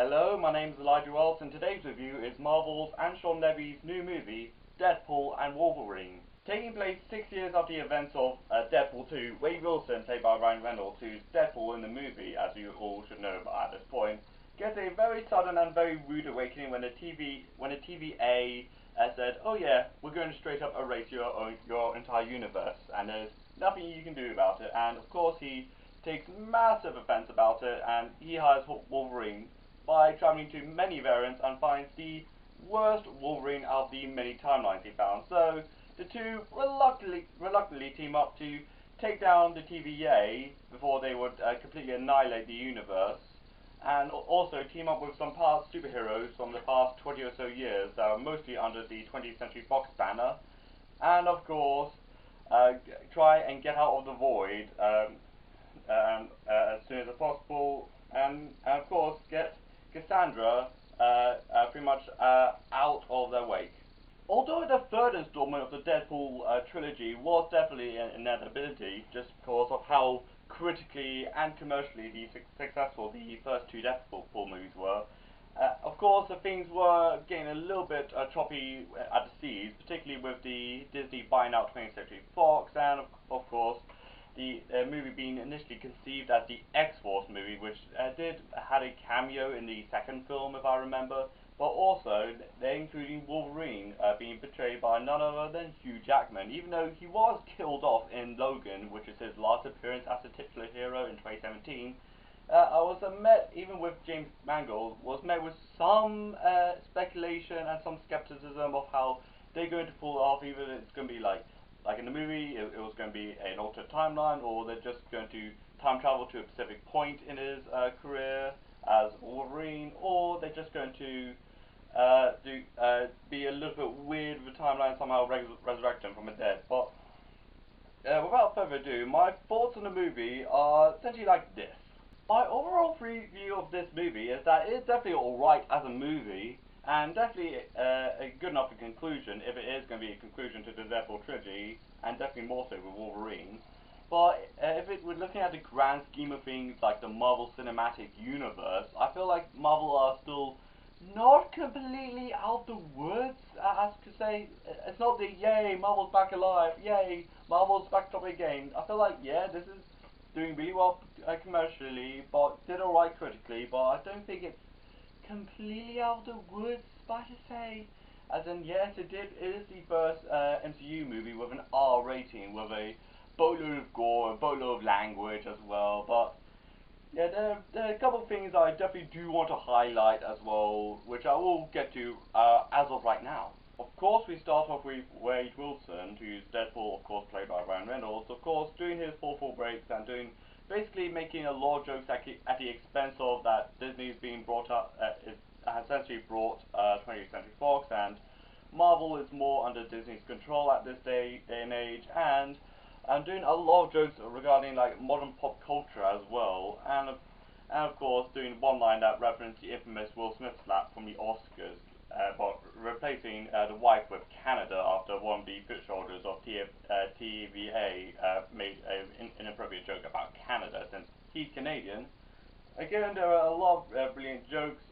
Hello, my name is Elijah Wells, and today's review is Marvel's and Sean Levy's new movie, Deadpool and Wolverine. Taking place 6 years after the events of Deadpool 2, Wade Wilson, played by Ryan Reynolds, who's Deadpool in the movie, as you all should know at this point, gets a very sudden and very rude awakening when the TVA said, "Oh yeah, we're going to straight up erase your entire universe, and there's nothing you can do about it." And of course he takes massive offense about it, and he hires Wolverine by traveling to many variants and finds the worst Wolverine out of the many timelines he found. So the two reluctantly team up to take down the TVA before they would completely annihilate the universe, and also team up with some past superheroes from the past 20 or so years that are mostly under the 20th Century Fox banner, and of course try and get out of the void as soon as possible, and of course get Cassandra pretty much out of their wake. Although the third installment of the Deadpool trilogy was definitely an inevitability, just because of how critically and commercially successful the first two Deadpool movies were, of course things were getting a little bit choppy at the seas, particularly with the Disney buying out 20th Century Fox, and of course the movie being initially conceived as the X-Force movie, which had a cameo in the second film, if I remember, but also they're including Wolverine being portrayed by none other than Hugh Jackman, even though he was killed off in Logan, which is his last appearance as a titular hero in 2017. I was met, even with James Mangold, was met with some speculation and some skepticism of how they're going to pull off, either it's going to be like in the movie, it was going to be an alternate timeline, or they're just going to time travel to a specific point in his career as Wolverine, or they're just going to be a little bit weird with the timeline, somehow resurrect him from the dead. But without further ado, my thoughts on the movie are essentially like this. My overall review of this movie is that it's definitely alright as a movie, and definitely a good enough conclusion, if it is going to be a conclusion to the Deadpool trilogy, and definitely more so with Wolverine. But if we're looking at the grand scheme of things, like the Marvel Cinematic Universe, I feel like Marvel are still not completely out the woods, as to say. It's not the yay, Marvel's back alive, yay, Marvel's back top again. I feel like, yeah, this is doing really well commercially, but did alright critically, but I don't think it's completely out of the woods, by to say. As in, yes, it is the first MCU movie with an R rating, with a boatload of gore, a boatload of language as well. But yeah, there are a couple of things I definitely do want to highlight as well, which I will get to as of right now. Of course, we start off with Wade Wilson, who's Deadpool, of course, played by Ryan Reynolds, of course, doing his full breaks and basically making a lot of jokes at the expense of that Disney's being brought up, has essentially brought 20th Century Fox, and Marvel is more under Disney's control at this day and age, and doing a lot of jokes regarding like modern pop culture as well, and of course doing one line that referenced the infamous Will Smith slap from the Oscars, but replacing the wife with Canada after one of the foot soldiers of TVA made an inappropriate joke about Canada since he's Canadian. Again, there are a lot of brilliant jokes,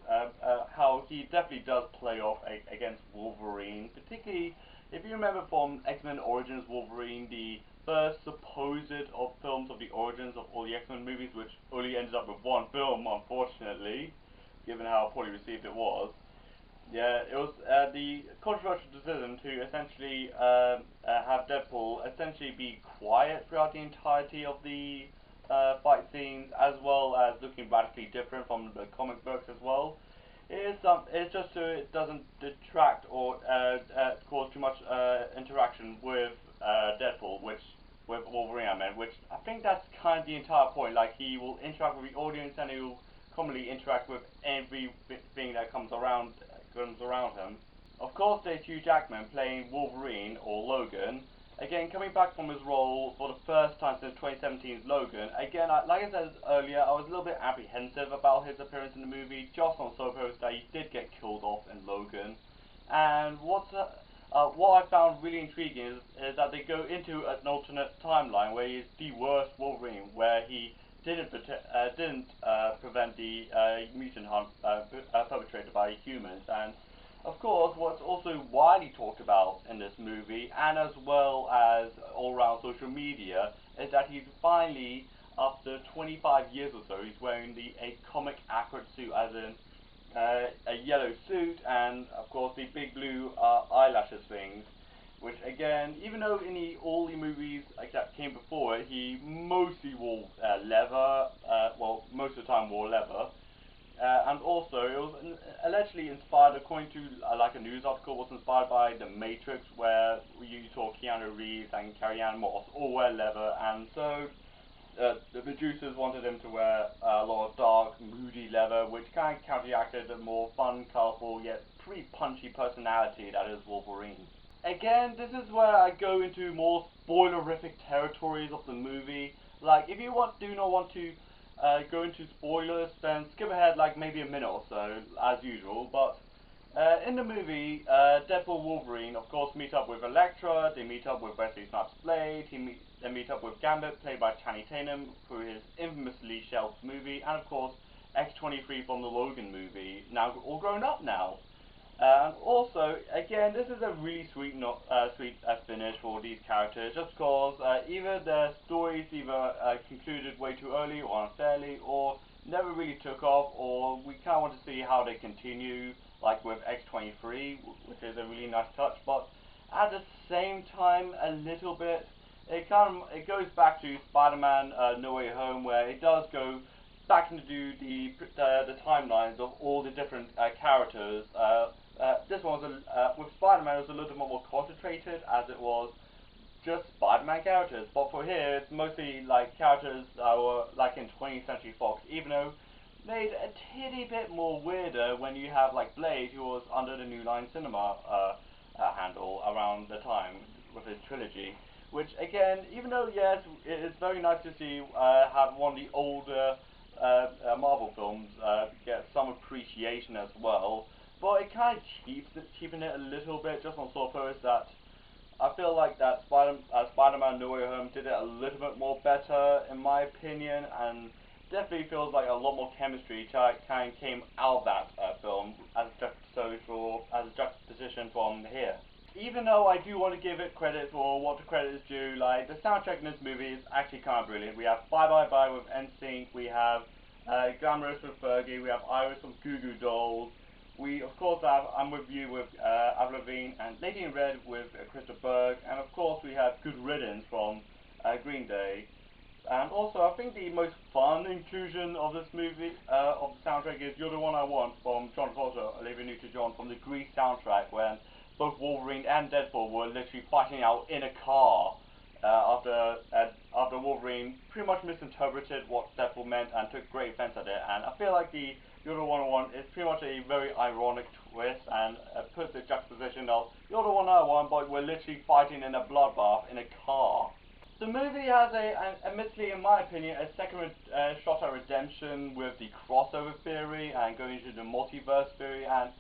how he definitely does play off against Wolverine, particularly if you remember from X-Men Origins Wolverine, the first supposed of films of the origins of all the X-Men movies, which only ended up with one film, unfortunately, given how poorly received it was. Yeah, it was the controversial decision to essentially have Deadpool essentially be quiet throughout the entirety of the fight scenes, as well as looking radically different from the comic books as well. It's just so it doesn't detract or cause too much interaction with Deadpool, with Wolverine, I meant, which I think that's kind of the entire point. Like, he will interact with the audience, and he will commonly interact with everything that comes around him. Of course, there's Hugh Jackman playing Wolverine, or Logan, again coming back from his role for the first time since 2017's Logan. Again, like I said earlier, I was a little bit apprehensive about his appearance in the movie, just on suppose that he did get killed off in Logan. And what I found really intriguing is that they go into an alternate timeline where he's the worst Wolverine, where he didn't prevent the mutant hunt perpetrated by humans. And of course, what's also widely talked about in this movie, and as well as all around social media, is that he's finally, after 25 years or so, he's wearing a comic accurate suit, as in a yellow suit, and of course the big blue eyelashes things. Which again, even though in all the movies that came before it, he mostly wore leather, well, most of the time wore leather. And also, it was allegedly inspired, according to like a news article, was inspired by The Matrix, where you saw Keanu Reeves and Carrie-Anne Moss all wear leather, and so the producers wanted him to wear a lot of dark, moody leather, which kind of counteracted the more fun, colourful, yet pretty punchy personality that is Wolverine. Again, this is where I go into more spoilerific territories of the movie. Like, if you do not want to go into spoilers, then skip ahead like maybe a minute or so, as usual. But in the movie, Deadpool Wolverine, of course, meet up with Elektra, they meet up with Wesley Snipes' Blade, they meet up with Gambit, played by Channing Tatum, through his infamously shelved movie, and of course, X-23 from the Logan movie, now all grown up now. And also, again, this is a really sweet finish for these characters, just because either their stories concluded way too early or unfairly, or never really took off, or we kind of want to see how they continue, like with X-23, which is a really nice touch. But at the same time, a little bit, it goes back to Spider-Man No Way Home, where it does go back into the timelines of all the different characters. This one was with Spider-Man, it was a little bit more concentrated, as it was just Spider-Man characters. But for here, it's mostly like characters that were like in 20th Century Fox, even though made a titty bit more weirder when you have like Blade, who was under the New Line Cinema handle around the time with his trilogy. Which again, even though yes, it is very nice to see have one of the older Marvel films get some appreciation as well. But it kind of cheapened it a little bit, just on sort of purpose that I feel like that Spider-Man No Way Home did it a little bit more better, in my opinion, and definitely feels like a lot more chemistry kind of came out of that film as a juxtaposition from here. Even though I do want to give it credit for what the credit is due, like the soundtrack in this movie is actually kind of brilliant. We have Bye Bye Bye with NSYNC, we have Glamorous with Fergie, we have Iris from Goo Goo Dolls. We of course have I'm With You with Avril Lavigne, and Lady in Red with Krista Berg, and of course we have Good Riddance from Green Day. And also I think the most fun inclusion of this movie, of the soundtrack, is You're the One I Want from John Travolta, Olivia Newton-John, from the Grease soundtrack, when both Wolverine and Deadpool were literally fighting out in a car after Wolverine pretty much misinterpreted what Deadpool meant and took great offense at it. And I feel like the You're the One I Want is pretty much a very ironic twist, and puts the juxtaposition of You're the One I Want, but we're literally fighting in a bloodbath in a car. The movie has admittedly, in my opinion, a second shot at redemption with the crossover theory and going into the multiverse theory, and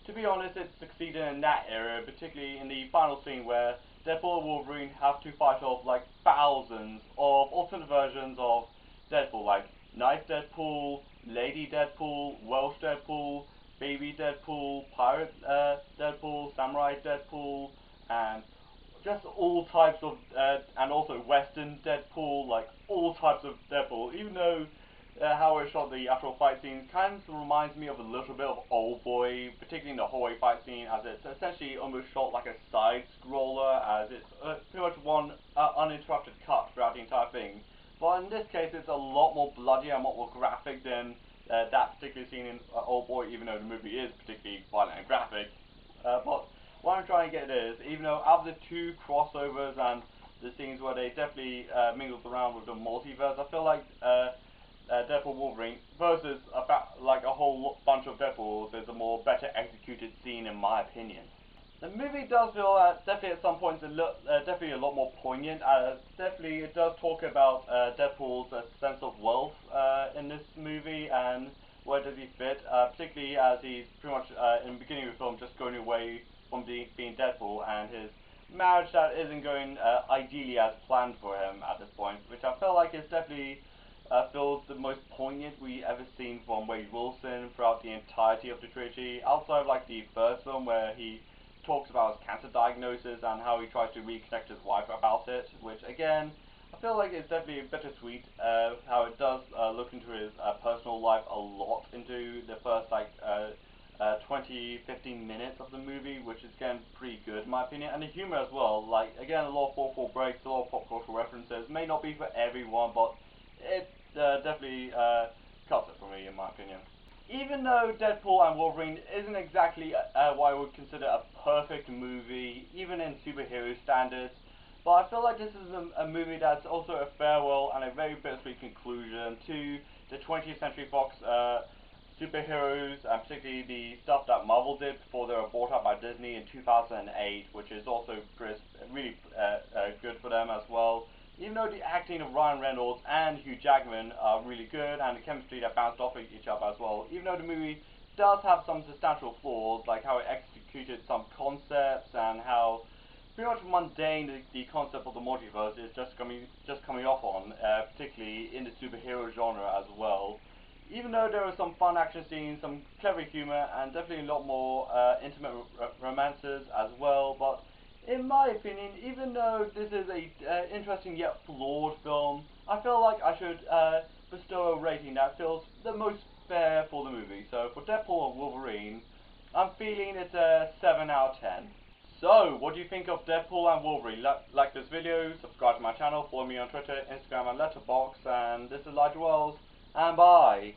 to be honest, it succeeded in that area, particularly in the final scene where Deadpool and Wolverine have to fight off like thousands of alternate versions of Deadpool, like Nice Deadpool, Lady Deadpool, Welsh Deadpool, Baby Deadpool, Pirate Deadpool, Samurai Deadpool, and just all types of, and also Western Deadpool, like all types of Deadpool, even though how it shot the actual fight scene kind of reminds me of a little bit of Old Boy, particularly in the hallway fight scene, as it's essentially almost shot like a side-scroller, as it's pretty much one uninterrupted cut throughout the entire thing. But in this case, it's a lot more bloody and a lot more graphic than that particular scene in Old Boy, even though the movie is particularly violent and graphic. But what I'm trying to get is, even though out of the two crossovers and the scenes where they definitely mingled around with the multiverse, I feel like Deadpool Wolverine versus like a whole bunch of Deadpools is a more better executed scene, in my opinion. The movie does feel definitely at some points definitely a lot more poignant. Definitely it does talk about Deadpool's sense of wealth in this movie, and where does he fit, particularly as he's pretty much in the beginning of the film just going away from being Deadpool, and his marriage that isn't going ideally as planned for him at this point, which I felt like is definitely feels the most poignant we ever seen from Wade Wilson throughout the entirety of the trilogy, outside of like the first film where he talks about his cancer diagnosis and how he tries to reconnect his wife about it, which again, I feel like it's definitely bittersweet, how it does look into his personal life a lot into the first like 20, 15 minutes of the movie, which is again pretty good in my opinion, and the humor as well, like again a lot of thoughtful breaks, a lot of pop cultural references, may not be for everyone, but it definitely cuts it for me in my opinion. Even though Deadpool and Wolverine isn't exactly what I would consider a perfect movie, even in superhero standards, but I feel like this is a movie that's also a farewell and a very bittersweet conclusion to the 20th Century Fox superheroes, and particularly the stuff that Marvel did before they were bought out by Disney in 2008, which is also really good for them as well. Even though the acting of Ryan Reynolds and Hugh Jackman are really good, and the chemistry that bounced off each other as well, even though the movie does have some substantial flaws, like how it executed some concepts and how pretty much mundane the concept of the multiverse is just coming off on, particularly in the superhero genre as well. Even though there are some fun action scenes, some clever humor, and definitely a lot more intimate romances as well, but in my opinion, even though this is a interesting yet flawed film, I feel like I should bestow a rating that feels the most fair for the movie. So for Deadpool and Wolverine, I'm feeling it's a 7 out of 10. So, what do you think of Deadpool and Wolverine? Like this video, subscribe to my channel, follow me on Twitter, Instagram and Letterboxd, and this is Elijah Wells, and bye!